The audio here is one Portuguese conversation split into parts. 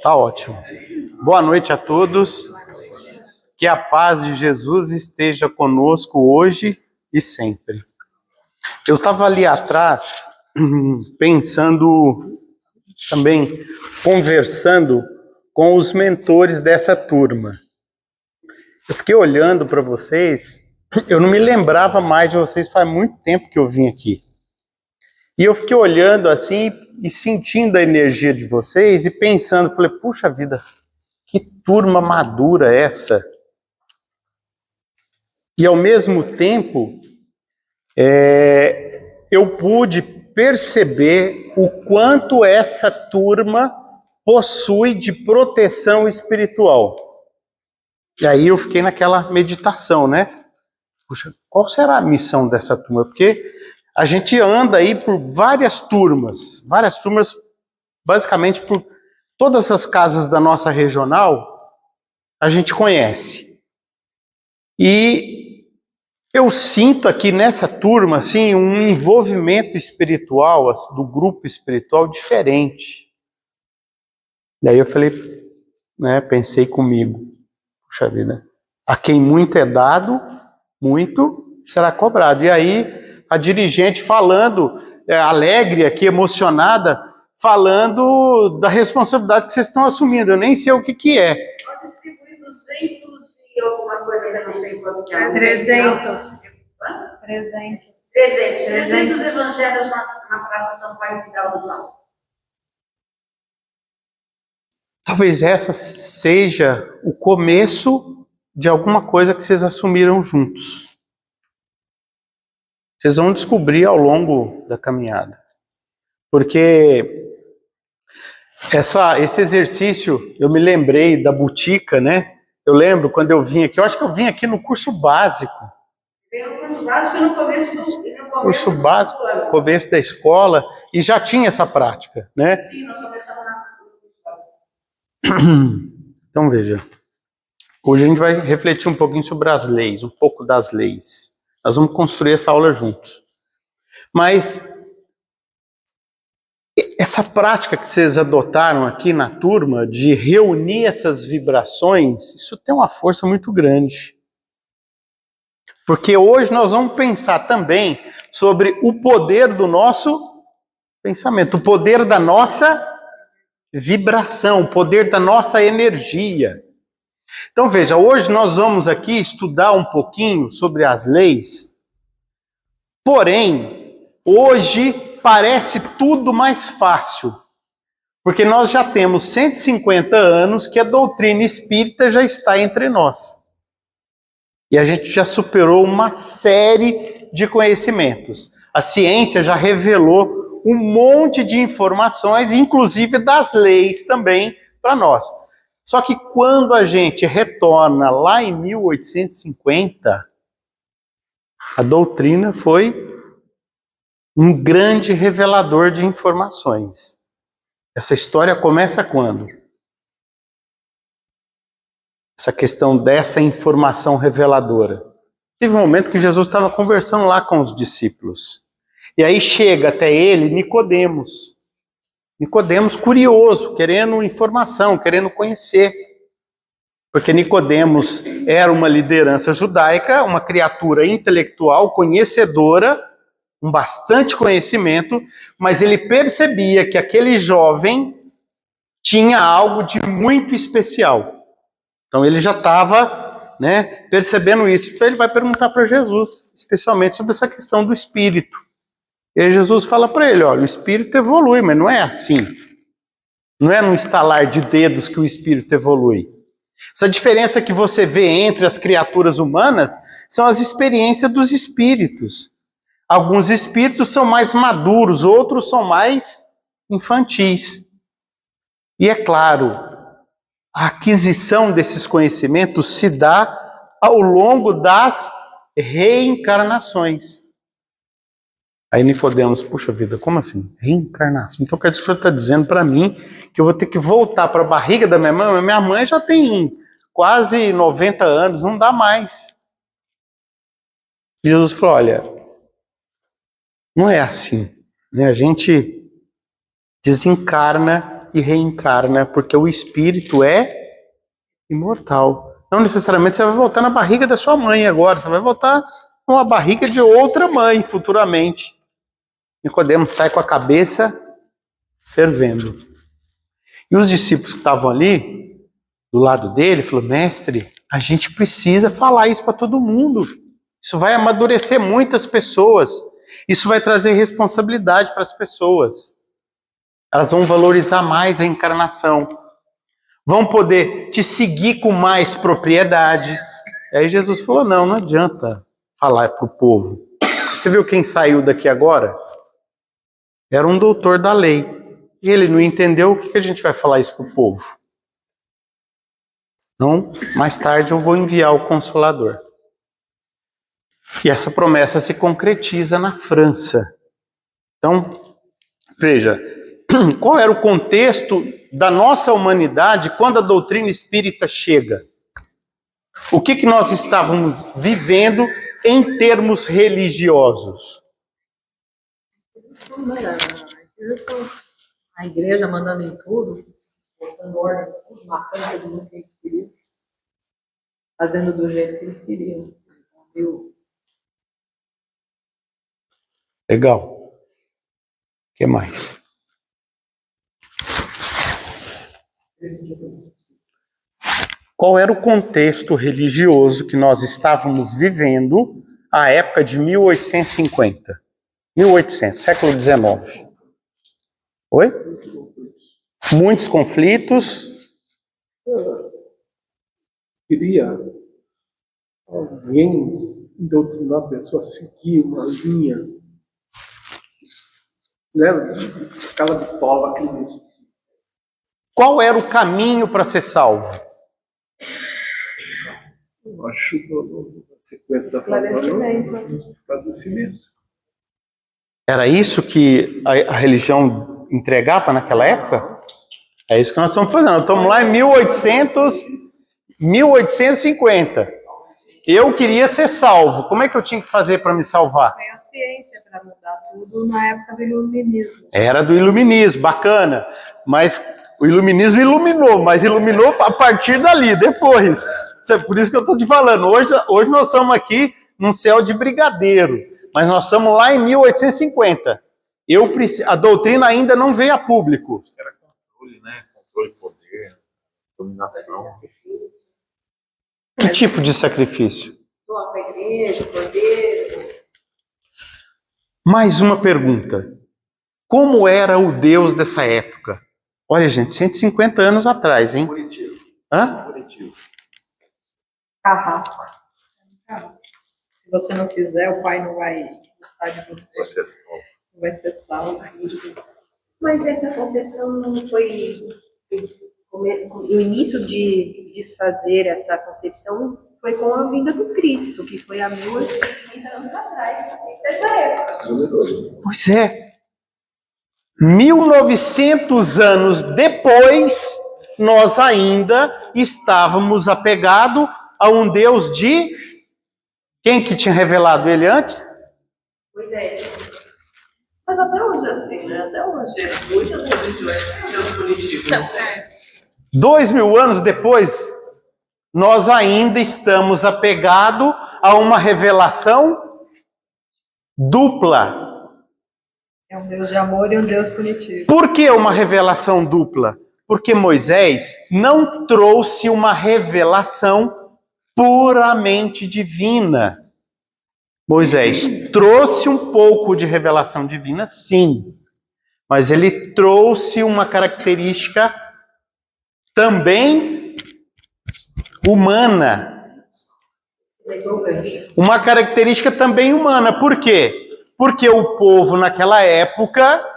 Tá ótimo. Boa noite a todos. Que a paz de Jesus esteja conosco hoje e sempre. Eu estava ali atrás, pensando também, conversando com os mentores dessa turma. Eu fiquei olhando para vocês, eu não me lembrava mais de vocês, faz muito tempo que eu vim aqui. E eu fiquei olhando assim e sentindo a energia de vocês e pensando, falei, puxa vida, que turma madura essa. E ao mesmo tempo, eu pude perceber o quanto essa turma possui de proteção espiritual. E aí eu fiquei naquela meditação, né? Puxa, qual será a missão dessa turma? Porque a gente anda aí por várias turmas, basicamente por todas as casas da nossa regional, a gente conhece. E eu sinto aqui nessa turma, assim, um envolvimento espiritual, assim, do grupo espiritual diferente. E aí eu falei, né, pensei comigo, puxa vida, a quem muito é dado, muito será cobrado. E aí a dirigente falando, alegre aqui, emocionada, falando da responsabilidade que vocês estão assumindo. Eu nem sei o que é. Pode distribuir 200 e alguma coisa, eu não sei quanto que é. 300. 300 evangelhos na Praça São Paulo de Galvão. Talvez essa seja o começo de alguma coisa que vocês assumiram juntos. Vocês vão descobrir ao longo da caminhada. Porque esse exercício, eu me lembrei da Botica, né? Eu lembro quando eu vim aqui, eu acho que eu vim aqui no curso básico. Veio no curso básico no começo do Curso básico, começo da escola, e já tinha essa prática, né? Sim, nós começamos na. Então veja, hoje a gente vai refletir um pouquinho sobre as leis, um pouco das leis. Nós vamos construir essa aula juntos. Mas essa prática que vocês adotaram aqui na turma, de reunir essas vibrações, isso tem uma força muito grande. Porque hoje nós vamos pensar também sobre o poder do nosso pensamento, o poder da nossa vibração, o poder da nossa energia. Então veja, hoje nós vamos aqui estudar um pouquinho sobre as leis, porém, hoje parece tudo mais fácil, porque nós já temos 150 anos que a doutrina espírita já está entre nós. E a gente já superou uma série de conhecimentos. A ciência já revelou um monte de informações, inclusive das leis também, para nós. Só que quando a gente retorna lá em 1850, a doutrina foi um grande revelador de informações. Essa história começa quando? Essa questão dessa informação reveladora. Teve um momento que Jesus estava conversando lá com os discípulos. E aí chega até ele Nicodemos. Nicodemos curioso, querendo informação, querendo conhecer. Porque Nicodemos era uma liderança judaica, uma criatura intelectual, conhecedora, com bastante conhecimento, mas ele percebia que aquele jovem tinha algo de muito especial. Então ele já estava, né, percebendo isso. Então ele vai perguntar para Jesus, especialmente sobre essa questão do espírito. E aí Jesus fala para ele, olha, o espírito evolui, mas não é assim. Não é num estalar de dedos que o espírito evolui. Essa diferença que você vê entre as criaturas humanas são as experiências dos espíritos. Alguns espíritos são mais maduros, outros são mais infantis. E é claro, a aquisição desses conhecimentos se dá ao longo das reencarnações. Aí Nicodemos, puxa vida, como assim? Reencarnação? Então quer dizer que o senhor está dizendo para mim que eu vou ter que voltar para a barriga da minha mãe? Minha mãe já tem quase 90 anos, não dá mais. Jesus falou, olha, não é assim. Né? A gente desencarna e reencarna, porque o espírito é imortal. Não necessariamente você vai voltar na barriga da sua mãe agora, você vai voltar numa barriga de outra mãe futuramente. Nicodemos sai com a cabeça fervendo. E os discípulos que estavam ali, do lado dele, falaram: mestre, a gente precisa falar isso para todo mundo. Isso vai amadurecer muitas pessoas. Isso vai trazer responsabilidade para as pessoas. Elas vão valorizar mais a encarnação. Vão poder te seguir com mais propriedade. Aí Jesus falou: não adianta falar para o povo. Você viu quem saiu daqui agora? Era um doutor da lei. E ele não entendeu, o que a gente vai falar isso para o povo? Então, mais tarde eu vou enviar o Consolador. E essa promessa se concretiza na França. Então, veja, qual era o contexto da nossa humanidade quando a doutrina espírita chega? O que nós estávamos vivendo em termos religiosos? A igreja mandando em tudo, botando ordem, matando todo mundo que eles queriam, fazendo do jeito que eles queriam. Legal. O que mais? Qual era o contexto religioso que nós estávamos vivendo à época de 1850? 1800, século XIX. Oi? Muitos conflitos. Queria alguém doutrinar a pessoa a seguir uma linha, né? Aquela bitola, aquele... Qual era o caminho para ser salvo? Eu acho na sequência da palavra, esclarecimento. Era isso que a religião entregava naquela época? É isso que nós estamos fazendo. Nós estamos lá em 1850. Eu queria ser salvo. Como é que eu tinha que fazer para me salvar? Foi a ciência para mudar tudo na época do iluminismo. Era do iluminismo, bacana. Mas o iluminismo iluminou, mas iluminou a partir dali, depois. Por isso que eu estou te falando. Hoje nós estamos aqui num céu de brigadeiro. Mas nós estamos lá em 1850. A doutrina ainda não veio a público. Era controle, né? Controle, poder, dominação. Que tipo de sacrifício? Doar para a igreja, poder. Mais uma pergunta. Como era o Deus dessa época? Olha, gente, 150 anos atrás, hein? Curitiba. Hã? Curitiba. Carrasco. Se você não fizer, o pai não vai gostar de você. Processo. Não vai ser salvo. Mas essa concepção não foi... O início de desfazer essa concepção foi com a vinda do Cristo, que foi há 1850 anos atrás, dessa época. Pois é. 1900 anos depois, nós ainda estávamos apegados a um Deus de... Quem que tinha revelado ele antes? Pois é. Mas até hoje é assim, né? Até hoje. Muitas religiões são políticas. 2000 anos depois, nós ainda estamos apegados a uma revelação dupla. É um Deus de amor e um Deus punitivo. Por que uma revelação dupla? Porque Moisés não trouxe uma revelação puramente divina. Moisés trouxe um pouco de revelação divina, sim, mas ele trouxe uma característica também humana. Uma característica também humana. Por quê? Porque o povo naquela época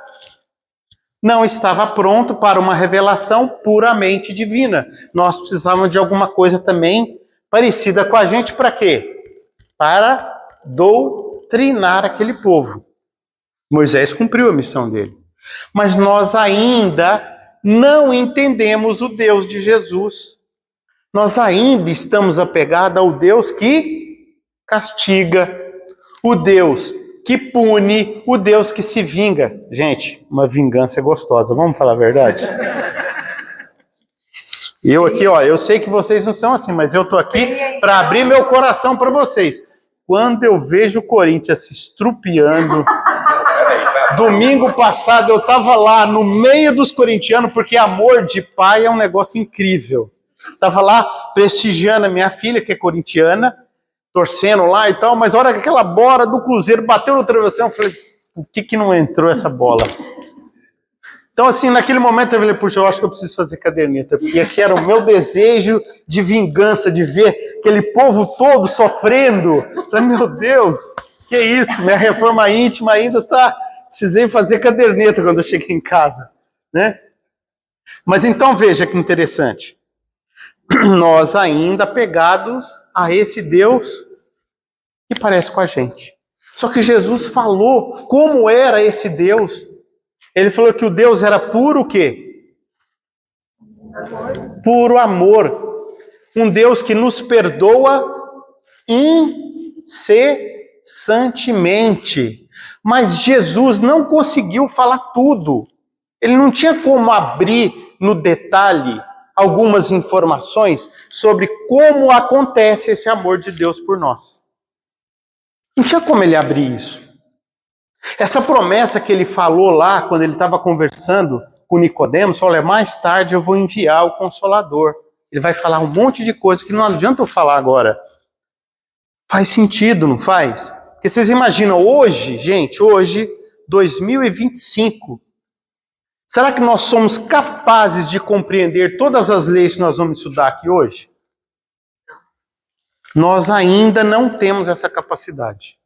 não estava pronto para uma revelação puramente divina. Nós precisávamos de alguma coisa também parecida com a gente, para quê? Para doutrinar aquele povo. Moisés cumpriu a missão dele. Mas nós ainda não entendemos o Deus de Jesus. Nós ainda estamos apegados ao Deus que castiga, o Deus que pune, o Deus que se vinga. Gente, uma vingança é gostosa, vamos falar a verdade? Eu aqui, ó, eu sei que vocês não são assim, mas eu tô aqui para abrir meu coração para vocês. Quando eu vejo o Corinthians se estrupiando, domingo passado eu tava lá no meio dos corintianos, porque amor de pai é um negócio incrível. Tava lá prestigiando a minha filha, que é corintiana, torcendo lá e tal, mas a hora que aquela bola do Cruzeiro bateu no travessão, eu falei, por que não entrou essa bola? Então, assim, naquele momento eu falei, puxa, eu acho que eu preciso fazer caderneta, porque aqui era o meu desejo de vingança, de ver aquele povo todo sofrendo. Eu falei, meu Deus, que isso, minha reforma íntima ainda tá... Precisei fazer caderneta quando eu cheguei em casa, né? Mas então, veja que interessante. Nós ainda pegados a esse Deus que parece com a gente. Só que Jesus falou como era esse Deus. Ele falou que o Deus era puro o quê? Amor. Puro amor. Um Deus que nos perdoa incessantemente. Mas Jesus não conseguiu falar tudo. Ele não tinha como abrir no detalhe algumas informações sobre como acontece esse amor de Deus por nós. Não tinha como ele abrir isso. Essa promessa que ele falou lá, quando ele estava conversando com Nicodemos, olha, mais tarde eu vou enviar o Consolador. Ele vai falar um monte de coisa que não adianta eu falar agora. Faz sentido, não faz? Porque vocês imaginam, hoje, gente, hoje, 2025, será que nós somos capazes de compreender todas as leis que nós vamos estudar aqui hoje? Nós ainda não temos essa capacidade.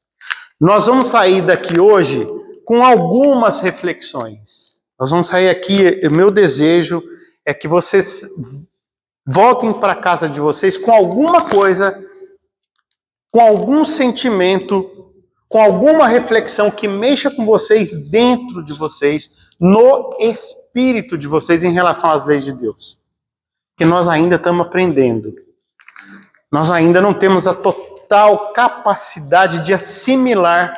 Nós vamos sair daqui hoje com algumas reflexões. Nós vamos sair aqui, o meu desejo é que vocês voltem para a casa de vocês com alguma coisa, com algum sentimento, com alguma reflexão que mexa com vocês dentro de vocês, no espírito de vocês em relação às leis de Deus. Que nós ainda estamos aprendendo. Nós ainda não temos a total capacidade de assimilar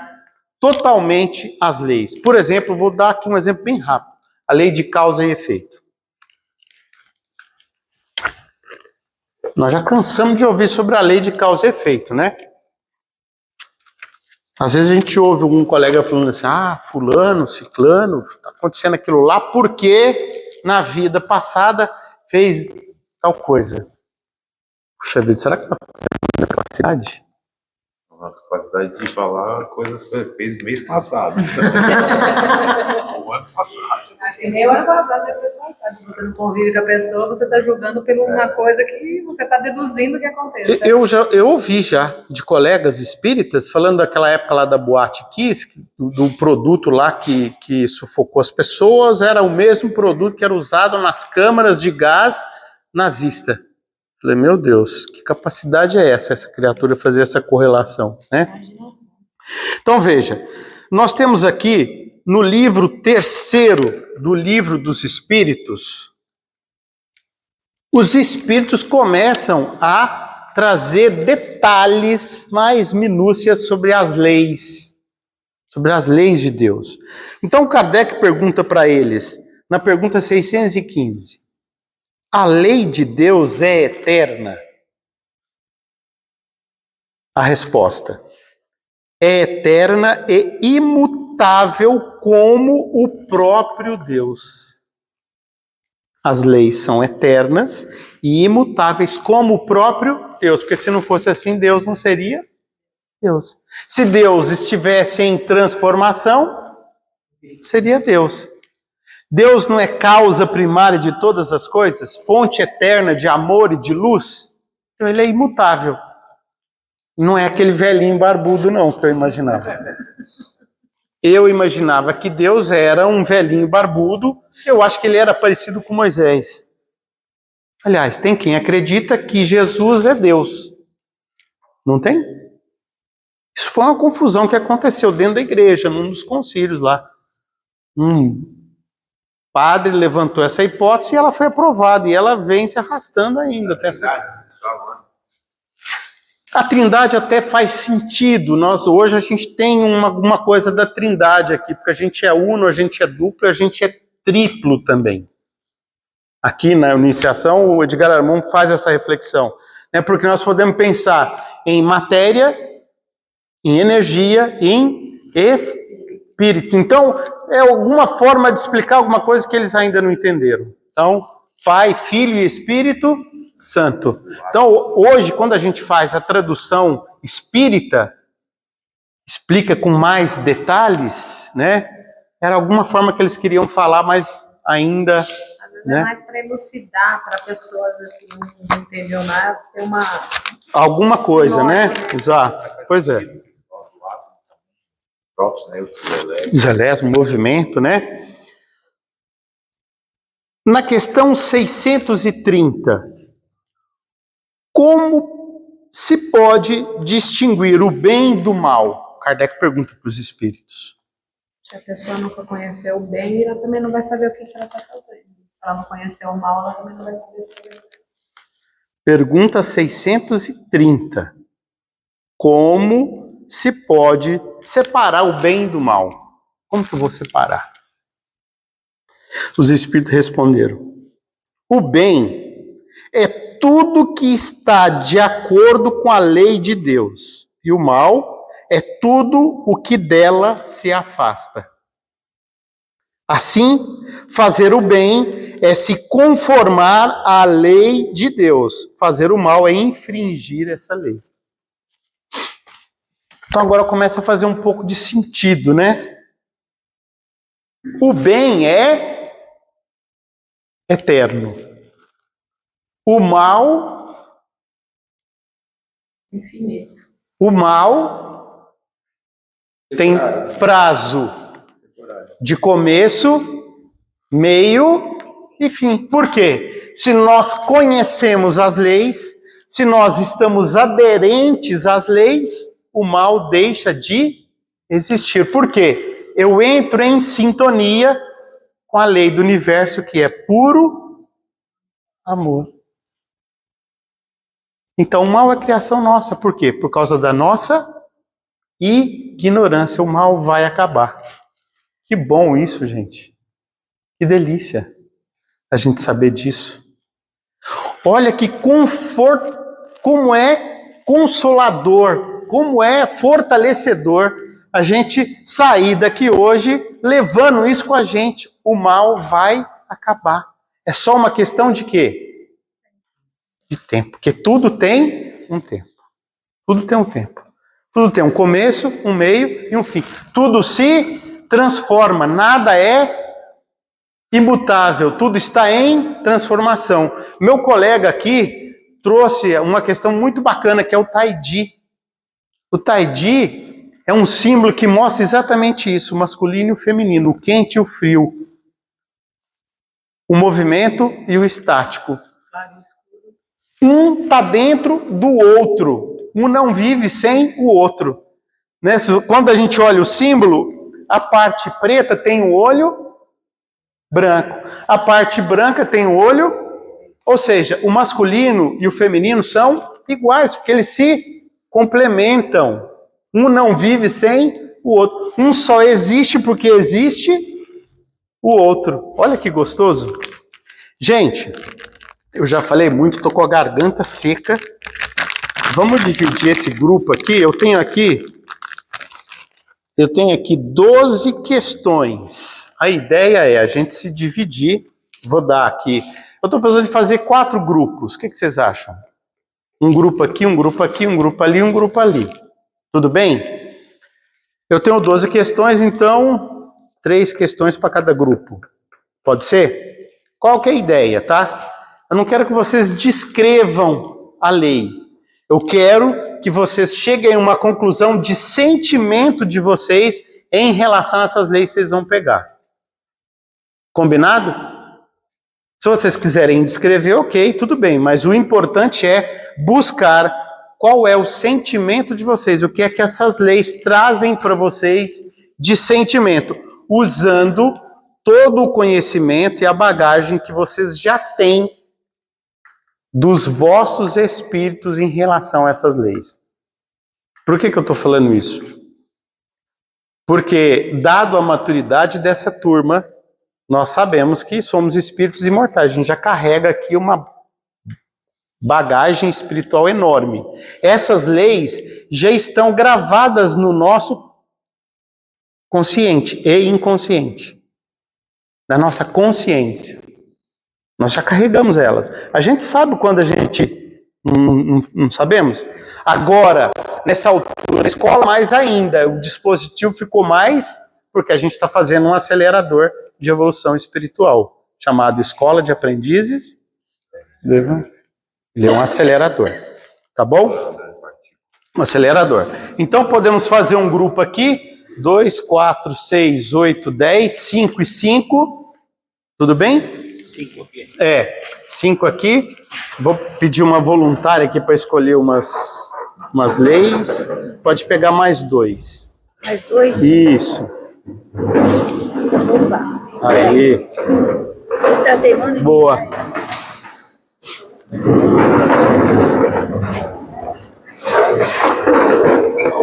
totalmente as leis. Por exemplo, vou dar aqui um exemplo bem rápido. A lei de causa e efeito. Nós já cansamos de ouvir sobre a lei de causa e efeito, né? Às vezes a gente ouve algum colega falando assim, fulano, ciclano, está acontecendo aquilo lá porque na vida passada fez tal coisa. Puxa vida, será que não tem capacidade? A capacidade de falar coisas que você fez mês passado. O ano passado. Nem o ano passado você foi passado. Se você não convive com a pessoa, você está julgando por uma coisa que você está deduzindo que acontece. Eu ouvi já de colegas espíritas falando daquela época lá da Boate Kiss, do produto lá que sufocou as pessoas, era o mesmo produto que era usado nas câmaras de gás nazista. Falei, meu Deus, que capacidade é essa criatura fazer essa correlação, né? Então veja, nós temos aqui no livro 3º do livro dos Espíritos, os Espíritos começam a trazer detalhes, mais minúcias sobre as leis de Deus. Então Kardec pergunta para eles, na pergunta 615, a lei de Deus é eterna? A resposta: é eterna e imutável como o próprio Deus. As leis são eternas e imutáveis como o próprio Deus, porque se não fosse assim, Deus não seria Deus. Se Deus estivesse em transformação, seria Deus. Deus não é causa primária de todas as coisas, fonte eterna de amor e de luz? Então ele é imutável. Não é aquele velhinho barbudo não que eu imaginava. Eu imaginava que Deus era um velhinho barbudo, eu acho que ele era parecido com Moisés. Aliás, tem quem acredita que Jesus é Deus. Não tem? Isso foi uma confusão que aconteceu dentro da igreja, num dos concílios lá. Padre levantou essa hipótese e ela foi aprovada. E ela vem se arrastando ainda. Até essa... A Trindade até faz sentido. Hoje a gente tem uma coisa da Trindade aqui, porque a gente é uno, a gente é duplo, a gente é triplo também. Aqui na iniciação, o Edgar Armand faz essa reflexão, né? Porque nós podemos pensar em matéria, em energia, em espírito. Então, é alguma forma de explicar alguma coisa que eles ainda não entenderam. Então, Pai, Filho e Espírito Santo. Então, hoje, quando a gente faz a tradução espírita, explica com mais detalhes, né? Era alguma forma que eles queriam falar, mas ainda... Às vezes né? é mais para elucidar para pessoas que não entenderam nada, ter uma... Alguma coisa, né? Nossa. Exato. Pois é. Próprios, né? Os elétrons, movimento, né? Na questão 630, como se pode distinguir o bem do mal? Kardec pergunta para os espíritos. Se a pessoa nunca conheceu o bem, ela também não vai saber o que ela está fazendo. Se ela não conhecer o mal, ela também não vai saber o que ela está fazendo. Pergunta 630. Como se pode separar o bem do mal? Como que eu vou separar? Os espíritos responderam: o bem é tudo que está de acordo com a lei de Deus, e o mal é tudo o que dela se afasta. Assim, fazer o bem é se conformar à lei de Deus. Fazer o mal é infringir essa lei. Então agora começa a fazer um pouco de sentido, né? O bem é eterno. O mal Infinito. O mal tem prazo de começo, meio e fim. Por quê? Se nós conhecemos as leis, se nós estamos aderentes às leis, o mal deixa de existir. Por quê? Eu entro em sintonia com a lei do universo, que é puro amor. Então, o mal é criação nossa. Por quê? Por causa da nossa ignorância. O mal vai acabar. Que bom isso, gente. Que delícia a gente saber disso. Olha que conforto, como é consolador, como é fortalecedor a gente sair daqui hoje levando isso com a gente. O mal vai acabar. É só uma questão de quê? De tempo, porque tudo tem um tempo. Tudo tem um tempo. Tudo tem um começo, um meio e um fim. Tudo se transforma, nada é imutável, tudo está em transformação. Meu colega aqui trouxe uma questão muito bacana, que é o Taiji. O Taiji é um símbolo que mostra exatamente isso, o masculino e o feminino, o quente e o frio, o movimento e o estático. Um está dentro do outro. Um não vive sem o outro. Né? Quando a gente olha o símbolo, a parte preta tem o olho branco. A parte branca tem o olho... Ou seja, o masculino e o feminino são iguais, porque eles se complementam. Um não vive sem o outro. Um só existe porque existe o outro. Olha que gostoso. Gente... Eu já falei muito, estou com a garganta seca. Vamos dividir esse grupo aqui. Eu tenho aqui 12 questões. A ideia é a gente se dividir. Vou dar aqui. Eu estou pensando em fazer 4 grupos. O que vocês acham? Um grupo aqui, um grupo aqui, um grupo ali, um grupo ali. Tudo bem? Eu tenho 12 questões, então 3 questões para cada grupo. Pode ser? Qual que é a ideia, tá? Eu não quero que vocês descrevam a lei. Eu quero que vocês cheguem a uma conclusão de sentimento de vocês em relação a essas leis que vocês vão pegar. Combinado? Se vocês quiserem descrever, ok, tudo bem. Mas o importante é buscar qual é o sentimento de vocês. O que é que essas leis trazem para vocês de sentimento. Usando todo o conhecimento e a bagagem que vocês já têm dos vossos espíritos em relação a essas leis. Por que eu estou falando isso? Porque, dado a maturidade dessa turma, nós sabemos que somos espíritos imortais. A gente já carrega aqui uma bagagem espiritual enorme. Essas leis já estão gravadas no nosso consciente e inconsciente, na nossa consciência. Nós já carregamos elas. A gente sabe quando a gente não sabemos. Agora, nessa altura, na escola mais ainda, o dispositivo ficou mais porque a gente está fazendo um acelerador de evolução espiritual, chamado Escola de Aprendizes. Ele é um acelerador, tá bom? Um acelerador. Então podemos fazer um grupo aqui, 2, 4, 6, 8, 10, 5 e 5, tudo bem? 5 aqui. 5 aqui. Vou pedir uma voluntária aqui para escolher umas leis. Pode pegar mais 2. Mais 2? Isso. Opa. Aí. Tá demanda. Boa.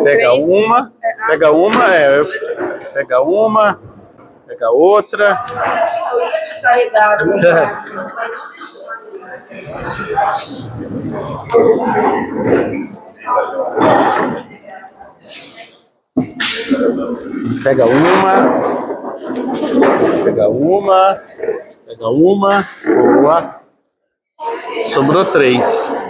Pega uma, pega outra. Eu ia descarregar. Pega uma, boa. Sobrou 3.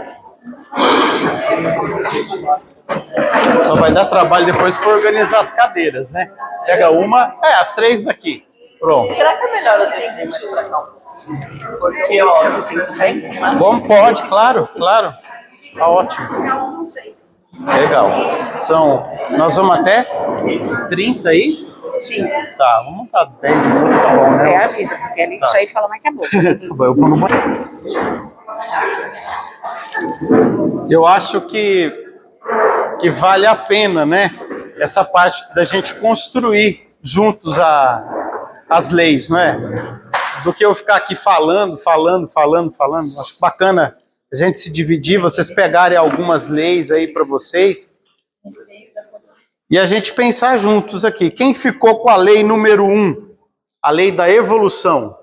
Só vai dar trabalho depois para organizar as cadeiras, né? Pega uma, as 3 daqui. Pronto. Será que é melhor eu ter que ir pra cá? Porque, ó, eu sei que tem, né? Bom, pode, claro. Tá ótimo. Legal. Nós vamos até 30 aí? Sim. Tá, vamos montar 10 minutos, tá bom, né? Avisa, porque ele isso aí fala, mas acabou. Eu vou no banheiro. Eu acho que vale a pena, né? Essa parte da gente construir juntos as leis, não é? Do que eu ficar aqui falando. Acho bacana a gente se dividir, vocês pegarem algumas leis aí para vocês e a gente pensar juntos aqui. Quem ficou com a lei número 1? A lei da evolução.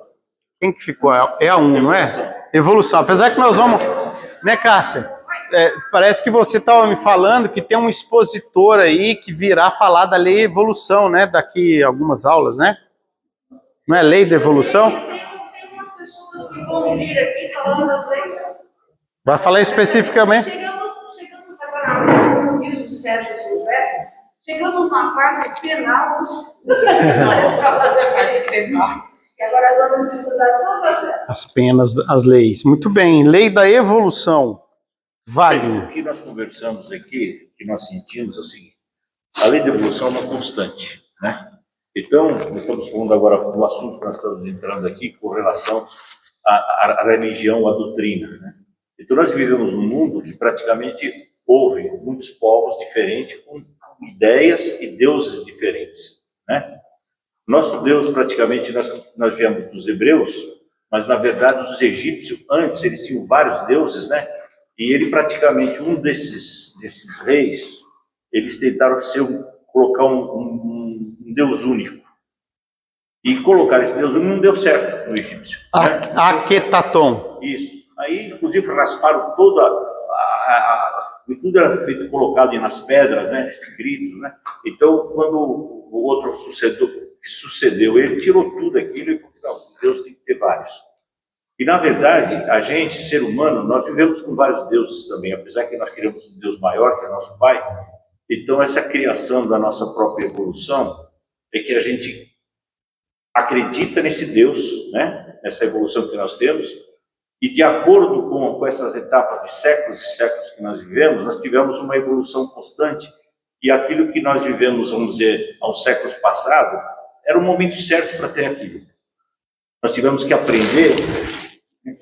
Quem que ficou? É a 1, não é? Evolução. Apesar que nós vamos... Né, Cássia? Parece que você estava me falando que tem um expositor aí que virá falar da lei evolução, né? Daqui a algumas aulas, né? Não é lei da evolução? Tem umas pessoas que vão vir aqui falando das leis. Vai falar especificamente? Chegamos agora, como diz o Sérgio Silvestre, chegamos na parte penal dos e agora nós vamos estudar todas as penas, as leis. Muito bem. Lei da evolução. Wagner. O que nós conversamos aqui, que nós sentimos é o seguinte: a lei da evolução é uma constante, né? Então, nós estamos falando agora do assunto que nós estamos entrando aqui com relação à religião, à doutrina, né? Então, nós vivemos num mundo que praticamente houve muitos povos diferentes, com ideias e deuses diferentes, né? Nosso Deus, praticamente, nós viemos dos hebreus, mas, na verdade, os egípcios, antes, eles tinham vários deuses, né? E ele, praticamente, um desses reis, eles tentaram colocar um Deus único. E colocar esse Deus único não deu certo no egípcio. Né? Aquetaton. Isso. Aí, inclusive, rasparam tudo era feito, colocado nas pedras, né? Escritos, né? Então, quando o outro sucedeu, ele tirou tudo aquilo e falou: não, Deus tem que ter vários. E, na verdade, a gente, ser humano, nós vivemos com vários deuses também, apesar que nós queremos um Deus maior, que é nosso Pai. Então, essa criação da nossa própria evolução é que a gente acredita nesse Deus, né? Nessa evolução que nós temos, e de acordo com essas etapas de séculos e séculos que nós vivemos, nós tivemos uma evolução constante, e aquilo que nós vivemos, vamos dizer, aos séculos passados, era o momento certo para ter aquilo. Nós tivemos que aprender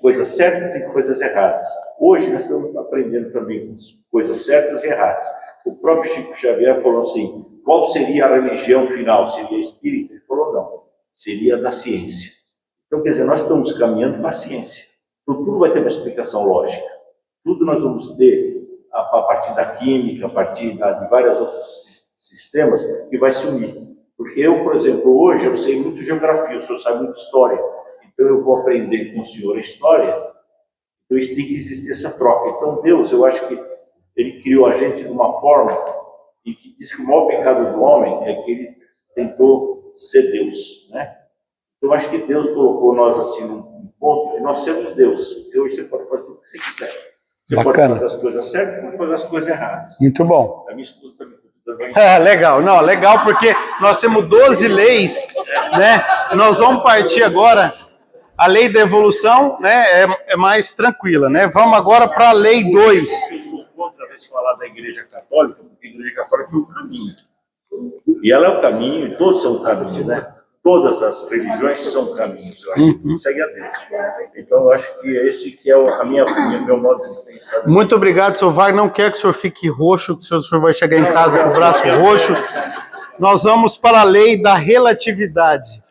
coisas certas e coisas erradas. Hoje nós estamos aprendendo também coisas certas e erradas. O próprio Chico Xavier falou assim: qual seria a religião final? Seria espírita? Ele falou: não, seria da ciência. Então, quer dizer, nós estamos caminhando para a ciência. Então, tudo vai ter uma explicação lógica. Tudo nós vamos ter a partir da química, a partir de vários outros sistemas que vai se unir. Porque eu, por exemplo, hoje eu sei muito geografia, o senhor sabe muito história. Então eu vou aprender com o senhor a história. Então isso tem que existir essa troca. Então Deus, eu acho que ele criou a gente de uma forma e que diz que o maior pecado do homem é que ele tentou ser Deus, né? Então eu acho que Deus colocou nós assim num ponto que nós somos Deus. Porque hoje você pode fazer tudo o que você quiser. Você Bacana. pode fazer as coisas certas, pode fazer as coisas erradas. Muito bom. A minha esposa também. Legal, não, legal, porque nós temos 12 leis, né? Nós vamos partir agora. A lei da evolução, né, é mais tranquila, né? Vamos agora para a lei 2. Eu sou contra vez falar da Igreja Católica, porque a Igreja Católica foi o caminho. E ela é o caminho, e todos são o caminho, né? Todas as religiões são caminhos, eu acho que segue a Deus. Então eu acho que esse que é meu modo de pensar. Muito obrigado, senhor Wagner. Não quero que o senhor fique roxo, que o senhor vai chegar em casa com o braço roxo. Nós vamos para a lei da relatividade.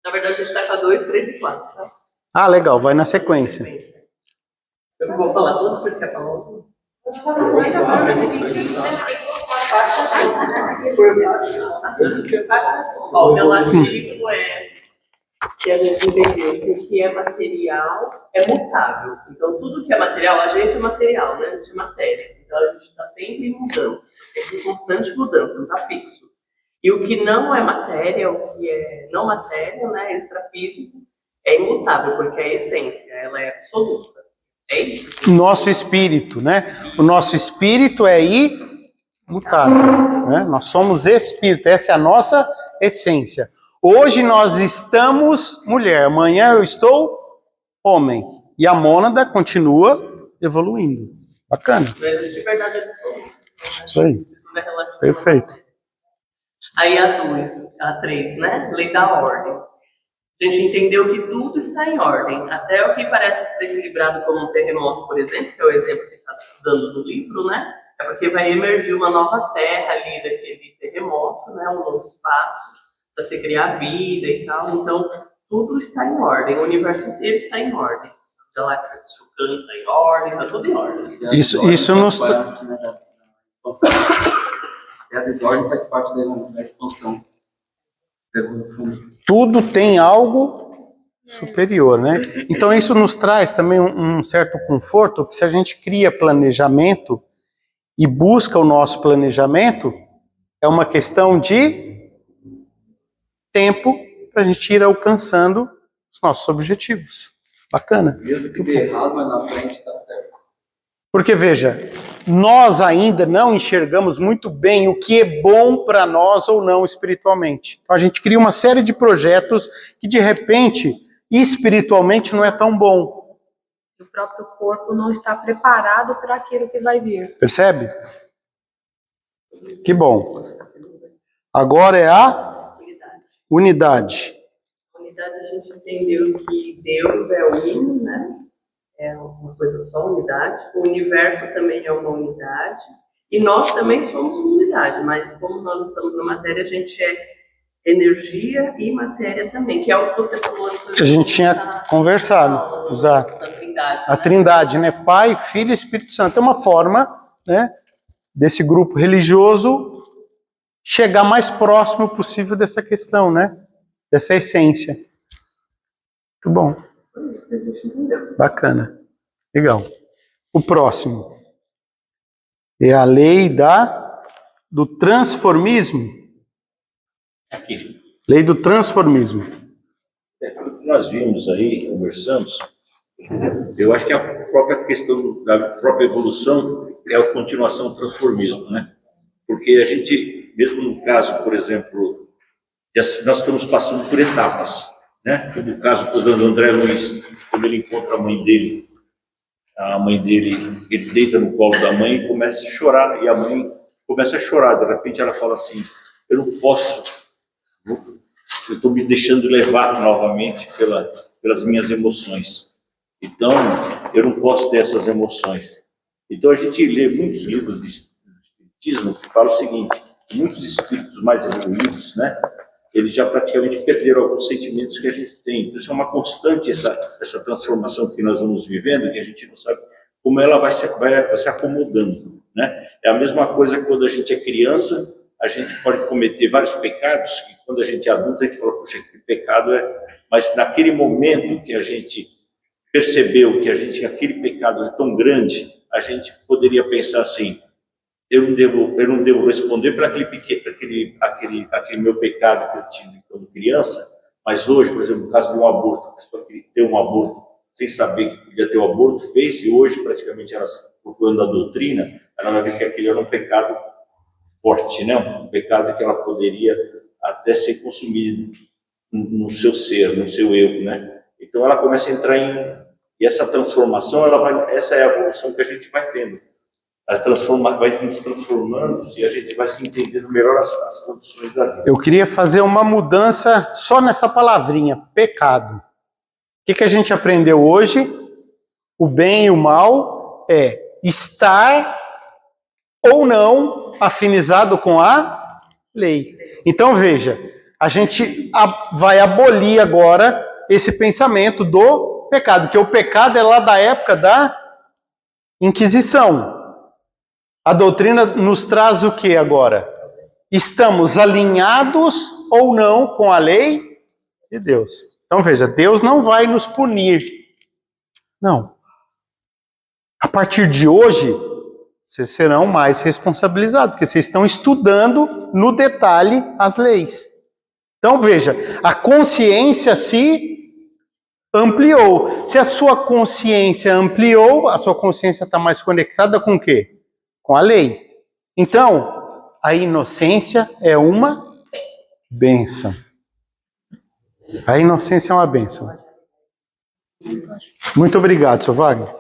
Na verdade, a gente está com a 2, 3 e 4, tá? Ah, legal, vai na sequência. Eu não vou falar tudo, você quer falar tudo? O relativo é que a gente entendeu que o que é material é mutável. Então, tudo que é material, a gente é material, né? A gente é matéria. Então, a gente está sempre em mudança, sempre em constante mudança, não está fixo. E o que não é matéria, o que é não matéria, né, extrafísico, é imutável, porque a essência, ela é absoluta. É isso? Nosso espírito, né? O nosso espírito é imutável, né? Nós somos espírito, essa é a nossa essência. Hoje nós estamos mulher, amanhã eu estou homem. E a mônada continua evoluindo. Bacana. Não existe verdade absoluta. Isso aí. Tudo é relativo. Perfeito. Aí a 2, a 3, né? Lei da ordem. A gente entendeu que tudo está em ordem. Até o que parece desequilibrado como um terremoto, por exemplo, que é o exemplo que está dando no livro, né? É porque vai emergir uma nova terra ali daquele terremoto, né? Um novo espaço para se criar vida e tal. Então, tudo está em ordem. O universo inteiro está em ordem. As galáxias chocando está em ordem, está tudo em ordem. Isso nos... A desordem faz parte da expansão, da evolução. Tudo tem algo superior, né? Então isso nos traz também um certo conforto, porque se a gente cria planejamento e busca o nosso planejamento, é uma questão de tempo para a gente ir alcançando os nossos objetivos. Bacana. Mesmo que dê errado, mas na frente está certo. Porque, veja, nós ainda não enxergamos muito bem o que é bom para nós ou não espiritualmente. Então, a gente cria uma série de projetos que, de repente, espiritualmente não é tão bom. O próprio corpo não está preparado para aquilo que vai vir. Percebe? Que bom. Agora é a unidade. Na unidade, a gente entendeu que Deus é um, né? É uma coisa só, unidade. O universo também é uma unidade. E nós também somos uma unidade, mas como nós estamos na matéria, a gente é energia e matéria também, que é o que você falou antes. Que a gente tinha conversado. Exato. A Trindade, né? Pai, Filho e Espírito Santo. É uma forma, né, desse grupo religioso chegar mais próximo possível dessa questão, né? Dessa essência. Muito bom. Bacana. Legal. O próximo é a lei do transformismo. Aqui. Lei do transformismo. Nós vimos aí, conversamos, eu acho que a própria questão da própria evolução é a continuação do transformismo, né? Porque a gente, mesmo no caso, por exemplo, nós estamos passando por etapas, né? No caso, por exemplo, do André Luiz, quando ele encontra a mãe dele, ele deita no colo da mãe e começa a chorar, e a mãe começa a chorar, de repente ela fala assim, eu não posso, eu estou me deixando levar novamente pelas minhas emoções, então eu não posso ter essas emoções. Então a gente lê muitos livros de espiritismo que falam o seguinte, muitos espíritos mais evoluídos, né? Eles já praticamente perderam alguns sentimentos que a gente tem. Então, isso é uma constante, essa transformação que nós vamos vivendo, que a gente não sabe como ela vai se acomodando, né? É a mesma coisa quando a gente é criança, a gente pode cometer vários pecados, e quando a gente é adulto, a gente fala, poxa, que pecado é... Mas naquele momento que a gente percebeu que aquele pecado é tão grande, a gente poderia pensar assim, eu não devo responder por aquele meu pecado que eu tive quando criança, mas hoje, por exemplo, no caso de um aborto, a pessoa que deu um aborto sem saber que podia ter o aborto, fez, e hoje praticamente ela, procurando a doutrina, ela vai ver que aquele era um pecado forte, né? Um pecado que ela poderia até ser consumido no seu ser, no seu eu, né? Então ela começa a entrar e essa transformação, essa é a evolução que a gente vai tendo. Vai nos transformando e a gente vai se entendendo melhor as condições da vida. Eu queria fazer uma mudança só nessa palavrinha, pecado. O que a gente aprendeu hoje? O bem e o mal é estar ou não afinizado com a lei. Então veja, a gente vai abolir agora esse pensamento do pecado, que o pecado é lá da época da Inquisição. A doutrina nos traz o que agora? Estamos alinhados ou não com a lei de Deus. Então veja, Deus não vai nos punir. Não. A partir de hoje, vocês serão mais responsabilizados, porque vocês estão estudando no detalhe as leis. Então veja, a consciência se ampliou. Se a sua consciência ampliou, a sua consciência está mais conectada com o quê? Com a lei. Então, a inocência é uma bênção. A inocência é uma bênção. Muito obrigado, seu Wagner.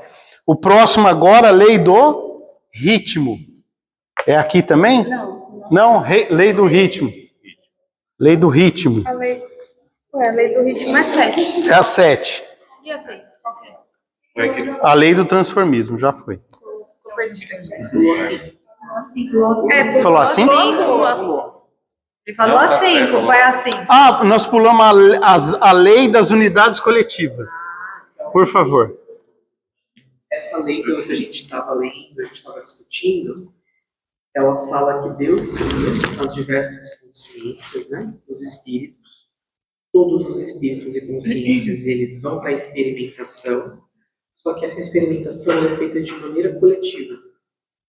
O próximo agora, a lei do ritmo. É aqui também? Não, lei do ritmo. Lei do ritmo. A lei do ritmo é 7. É a 7. E a 6? Qual que é? A lei do transformismo, já foi. Falou assim? Ele falou assim, foi assim. Ah, nós pulamos a lei das unidades coletivas. Por favor. Essa lei que a gente estava lendo, a gente estava discutindo, ela fala que Deus cria as diversas consciências, né, os espíritos. Todos os espíritos e consciências, eles vão para a experimentação, só que essa experimentação é feita de maneira coletiva,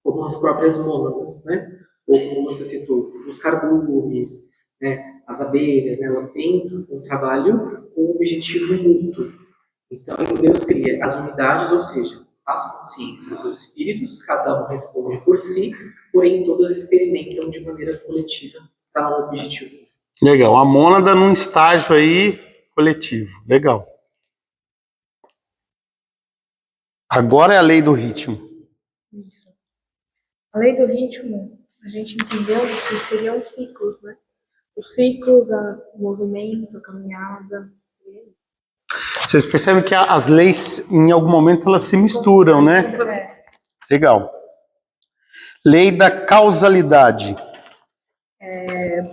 como as próprias mônadas, né? Ou como você citou, os cardumes, né? As abelhas, né? Ela tem um trabalho com um objetivo mútuo. Então, Deus cria as unidades, ou seja, as consciências, os espíritos, cada um responde por si, porém todas experimentam de maneira coletiva para um objetivo. Legal, a mônada num estágio aí coletivo. Legal. Agora é a lei do ritmo. Isso. A lei do ritmo, a gente entendeu que seriam ciclos, né? Os ciclos, o movimento, a caminhada. Vocês percebem que as leis, em algum momento, elas se misturam, né? Legal. Lei da causalidade.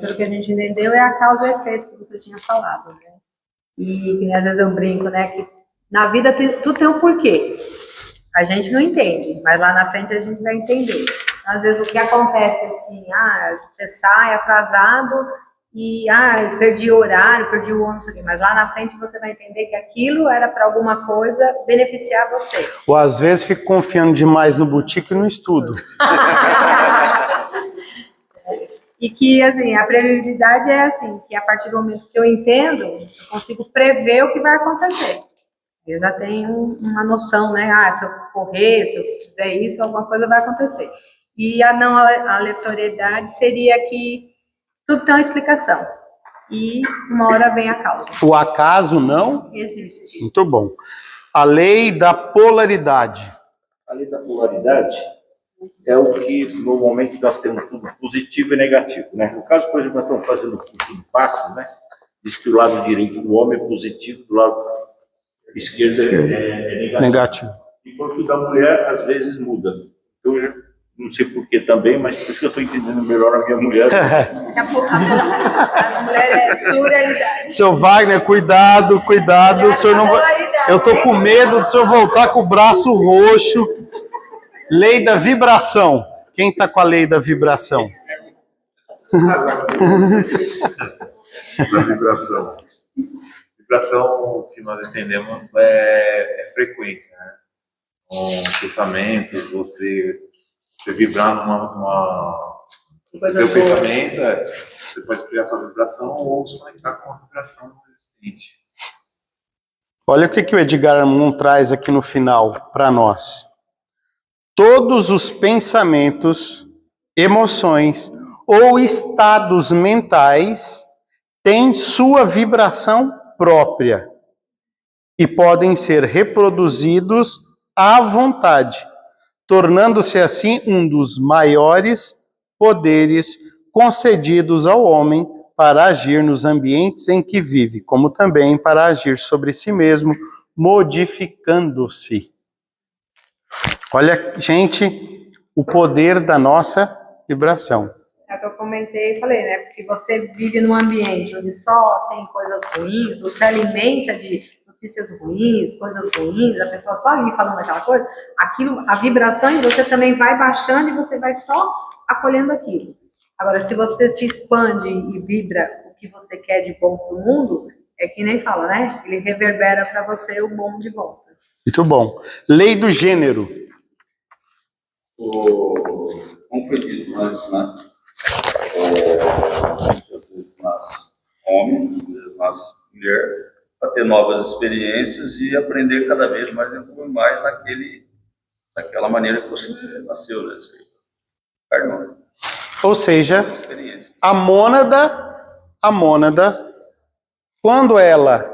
Pelo que a gente entendeu, é a causa e efeito que você tinha falado, né? E que às vezes eu brinco, né? Que na vida tudo tem um porquê. A gente não entende, mas lá na frente a gente vai entender. Às vezes o que acontece assim, você sai atrasado e perdi o horário, perdi o ônibus aqui, mas lá na frente você vai entender que aquilo era para alguma coisa beneficiar você. Ou às vezes fico confiando demais no boutique e no estudo. E que, assim, a previsibilidade é assim, que a partir do momento que eu entendo, eu consigo prever o que vai acontecer. Eu já tenho uma noção, né? Se eu correr, se eu fizer isso, alguma coisa vai acontecer. E a não aleatoriedade seria que tudo tem uma explicação. E uma hora vem a causa. O acaso não existe. Muito bom. A lei da polaridade. A lei da polaridade é o que normalmente nós temos tudo positivo e negativo, né? No caso, por exemplo, nós estamos fazendo o curso de passes, né? Diz que o lado direito do homem é positivo, do lado esquerdo é negativo. Enquanto o da mulher, às vezes, muda. Eu não sei por que também, mas por isso que eu estou entendendo melhor a minha mulher. Daqui a pouco as mulheres é pluralidade. Seu Wagner, cuidado. O senhor não vai... Eu estou com medo do senhor voltar com o braço roxo. Lei da vibração. Quem está com a lei da vibração? Da vibração. Vibração, o que nós entendemos é frequência, né? Um pensamento, você vibrar você ter o pensamento, você pode criar sua vibração ou se conectar com uma vibração existente. Olha o que o Edgar Moon traz aqui no final para nós. Todos os pensamentos, emoções ou estados mentais têm sua vibração própria e podem ser reproduzidos à vontade, tornando-se assim um dos maiores poderes concedidos ao homem para agir nos ambientes em que vive, como também para agir sobre si mesmo, modificando-se. Olha, gente, o poder da nossa vibração. É o que eu comentei e falei, né? Porque você vive num ambiente onde só tem coisas ruins, ou se alimenta de notícias ruins, coisas ruins, a pessoa só ali falando aquela coisa, aquilo, a vibração em você também vai baixando e você vai só acolhendo aquilo. Agora, se você se expande e vibra o que você quer de bom para o mundo, é que nem fala, né? Ele reverbera para você o bom de volta. Muito bom. Lei do gênero. Como foi dito antes, né? Nós homens, nós mulheres, para ter novas experiências e aprender cada vez mais e mais naquela maneira que você nasceu, né? Ou seja, a mônada, quando ela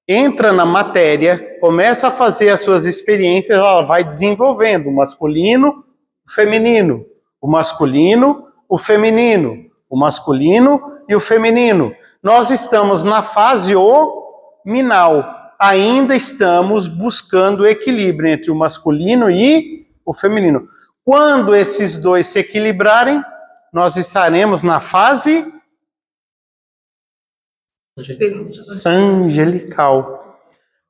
entra na matéria, começa a fazer as suas experiências, ela vai desenvolvendo o masculino, o feminino, o masculino, o feminino, o masculino e o feminino. Nós estamos na fase ominal, ainda estamos buscando o equilíbrio entre o masculino e o feminino. Quando esses dois se equilibrarem, nós estaremos na fase angelical.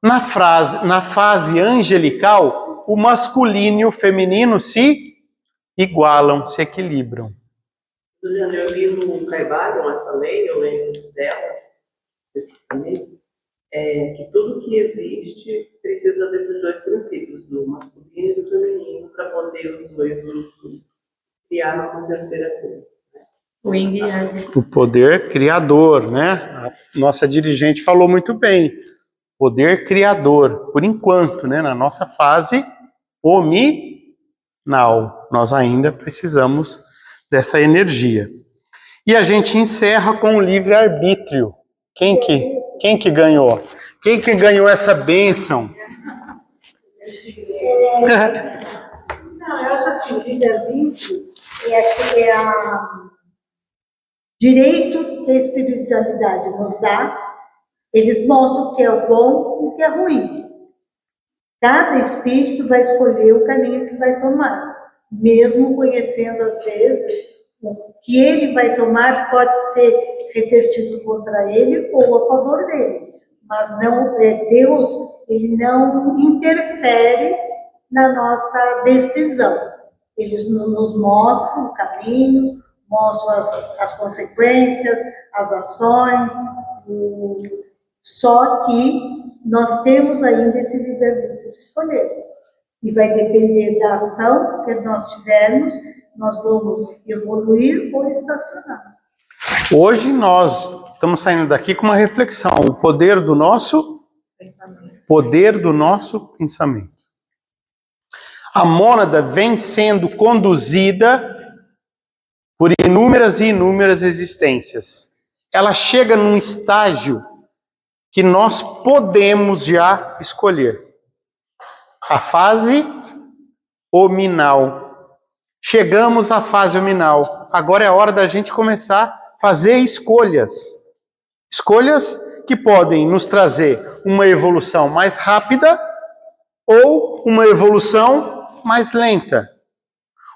Na fase angelical, o masculino e o feminino se igualam, se equilibram. Eu li no Carvalho essa lei, eu lembro dela, especificamente, que tudo que existe precisa desses dois princípios, do masculino e do feminino, para poder os dois criar uma terceira coisa. O poder criador, né? A nossa dirigente falou muito bem. Poder criador, por enquanto, né? Na nossa fase ominal, nós ainda precisamos dessa energia. E a gente encerra com o livre-arbítrio. Quem que ganhou? Quem que ganhou essa bênção? Não, eu acho assim, o livre-arbítrio é direito que a espiritualidade nos dá. Eles mostram o que é o bom e o que é ruim. Cada espírito vai escolher o caminho que vai tomar, mesmo conhecendo às vezes o que ele vai tomar pode ser revertido contra ele ou a favor dele. Mas não, Deus, ele não interfere na nossa decisão. Eles nos mostram o caminho, mostram as consequências, as ações, só que nós temos ainda esse livre-arbítrio de escolher. E vai depender da ação que nós tivermos, nós vamos evoluir ou estacionar. Hoje nós estamos saindo daqui com uma reflexão, o poder do nosso pensamento. A mônada vem sendo conduzida por inúmeras e inúmeras existências. Ela chega num estágio que nós podemos já escolher. A fase ominal. Chegamos à fase ominal. Agora é a hora da gente começar a fazer escolhas. Escolhas que podem nos trazer uma evolução mais rápida ou uma evolução mais lenta.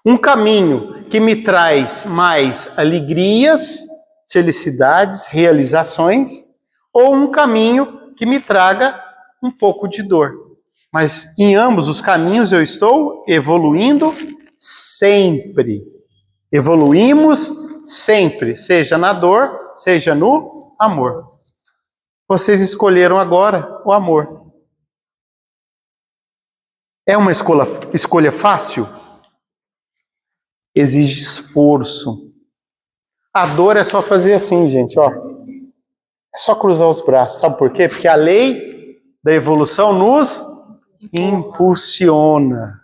Um caminho que me traz mais alegrias, felicidades, realizações, ou um caminho que me traga um pouco de dor. Mas em ambos os caminhos eu estou evoluindo sempre. Evoluímos sempre, seja na dor, seja no amor. Vocês escolheram agora o amor. É uma escolha fácil? Exige esforço. A dor é só fazer assim, gente, ó. É só cruzar os braços. Sabe por quê? Porque a lei da evolução nos impulsiona.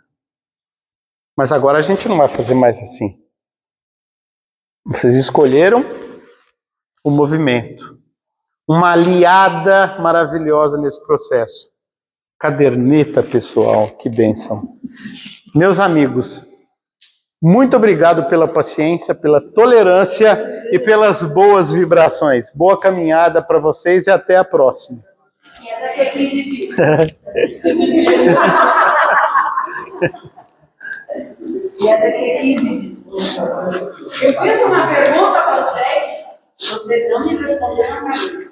Mas agora a gente não vai fazer mais assim. Vocês escolheram o movimento. Uma aliada maravilhosa nesse processo. Caderneta, pessoal, que bênção. Meus amigos, muito obrigado pela paciência, pela tolerância e pelas boas vibrações. Boa caminhada para vocês e até a próxima. E é daqui a 15 dias. E é daqui a 15 dias. Eu fiz uma pergunta para vocês não me responderam a mim.